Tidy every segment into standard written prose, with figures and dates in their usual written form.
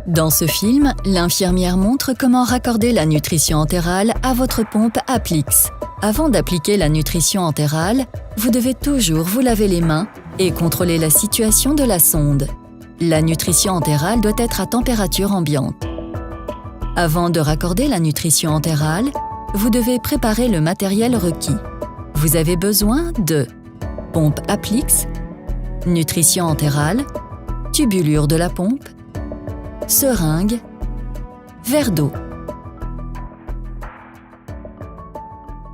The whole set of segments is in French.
Dans ce film, l'infirmière montre comment raccorder la nutrition entérale à votre pompe Applix. Avant d'appliquer la nutrition entérale, vous devez toujours vous laver les mains et contrôler la situation de la sonde. La nutrition entérale doit être à température ambiante. Avant de raccorder la nutrition entérale, vous devez préparer le matériel requis. Vous avez besoin de pompe Applix, nutrition entérale, tubulure de la pompe, seringue, verre d'eau.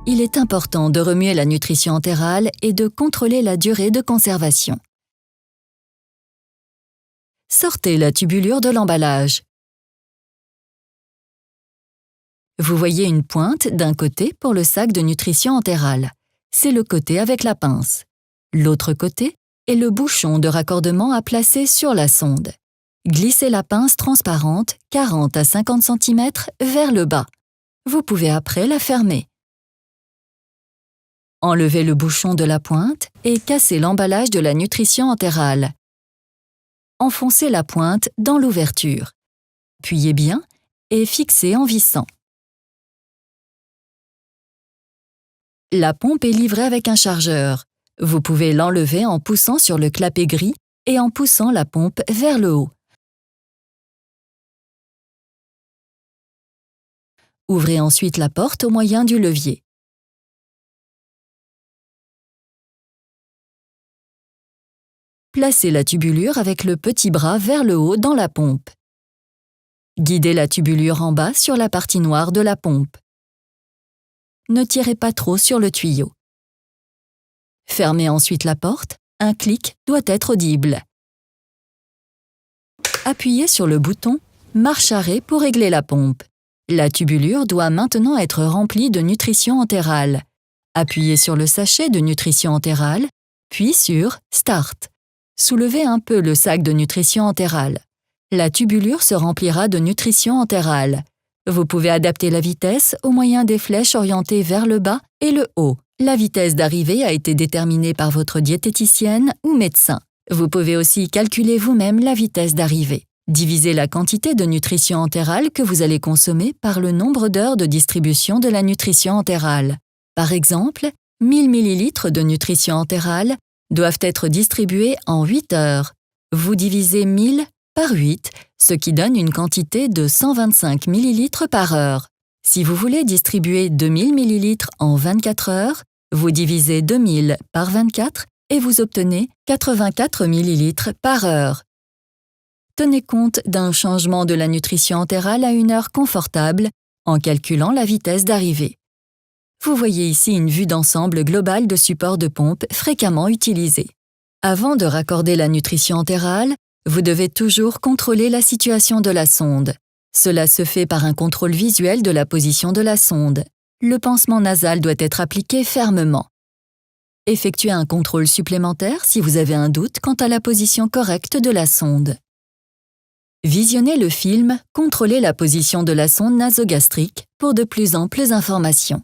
Il est important de remuer la nutrition entérale et de contrôler la durée de conservation. Sortez la tubulure de l'emballage. Vous voyez une pointe d'un côté pour le sac de nutrition entérale. C'est le côté avec la pince. L'autre côté est le bouchon de raccordement à placer sur la sonde. Glissez la pince transparente 40 à 50 cm vers le bas. Vous pouvez après la fermer. Enlevez le bouchon de la pointe et cassez l'emballage de la nutrition entérale. Enfoncez la pointe dans l'ouverture. Appuyez bien et fixez en vissant. La pompe est livrée avec un chargeur. Vous pouvez l'enlever en poussant sur le clapet gris et en poussant la pompe vers le haut. Ouvrez ensuite la porte au moyen du levier. Placez la tubulure avec le petit bras vers le haut dans la pompe. Guidez la tubulure en bas sur la partie noire de la pompe. Ne tirez pas trop sur le tuyau. Fermez ensuite la porte, un clic doit être audible. Appuyez sur le bouton « Marche arrêt » pour régler la pompe. La tubulure doit maintenant être remplie de nutrition entérale. Appuyez sur le sachet de nutrition entérale, puis sur « Start ». Soulevez un peu le sac de nutrition entérale. La tubulure se remplira de nutrition entérale. Vous pouvez adapter la vitesse au moyen des flèches orientées vers le bas et le haut. La vitesse d'arrivée a été déterminée par votre diététicienne ou médecin. Vous pouvez aussi calculer vous-même la vitesse d'arrivée. Divisez la quantité de nutrition entérale que vous allez consommer par le nombre d'heures de distribution de la nutrition entérale. Par exemple, 1000 ml de nutrition entérale doivent être distribués en 8 heures. Vous divisez 1000 par 8, ce qui donne une quantité de 125 ml par heure. Si vous voulez distribuer 2000 ml en 24 heures, vous divisez 2000 par 24 et vous obtenez 84 ml par heure. Tenez compte d'un changement de la nutrition entérale à une heure confortable en calculant la vitesse d'arrivée. Vous voyez ici une vue d'ensemble globale de support de pompe fréquemment utilisé. Avant de raccorder la nutrition entérale, vous devez toujours contrôler la situation de la sonde. Cela se fait par un contrôle visuel de la position de la sonde. Le pansement nasal doit être appliqué fermement. Effectuez un contrôle supplémentaire si vous avez un doute quant à la position correcte de la sonde. Visionnez le film « Contrôler la position de la sonde nasogastrique » pour de plus amples informations.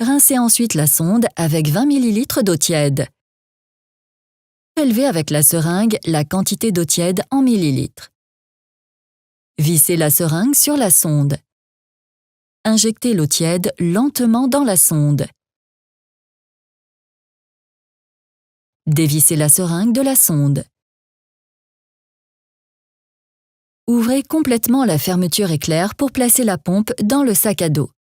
Rincez ensuite la sonde avec 20 ml d'eau tiède. Prélevez avec la seringue la quantité d'eau tiède en millilitres. Vissez la seringue sur la sonde. Injectez l'eau tiède lentement dans la sonde. Dévissez la seringue de la sonde. Ouvrez complètement la fermeture éclair pour placer la pompe dans le sac à dos.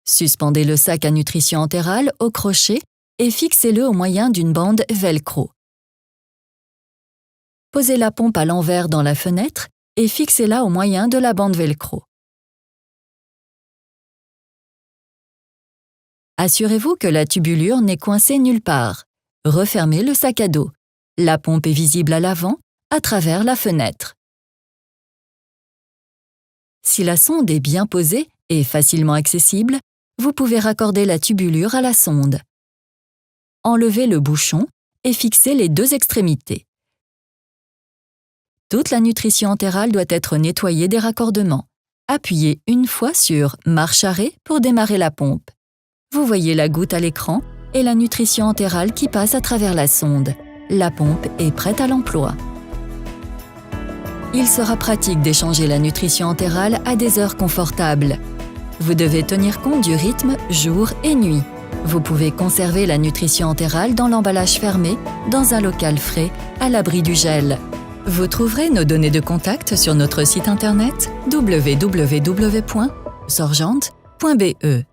Suspendez le sac à nutrition entérale au crochet et fixez-le au moyen d'une bande velcro. Posez la pompe à l'envers dans la fenêtre et fixez-la au moyen de la bande velcro. Assurez-vous que la tubulure n'est coincée nulle part. Refermez le sac à dos. La pompe est visible à l'avant, à travers la fenêtre. Si la sonde est bien posée et facilement accessible, vous pouvez raccorder la tubulure à la sonde. Enlevez le bouchon et fixez les deux extrémités. Toute la nutrition entérale doit être nettoyée des raccordements. Appuyez une fois sur « Marche arrêt » pour démarrer la pompe. Vous voyez la goutte à l'écran et la nutrition entérale qui passe à travers la sonde. La pompe est prête à l'emploi. Il sera pratique d'échanger la nutrition entérale à des heures confortables. Vous devez tenir compte du rythme jour et nuit. Vous pouvez conserver la nutrition entérale dans l'emballage fermé, dans un local frais, à l'abri du gel. Vous trouverez nos données de contact sur notre site internet www.sorgente.be.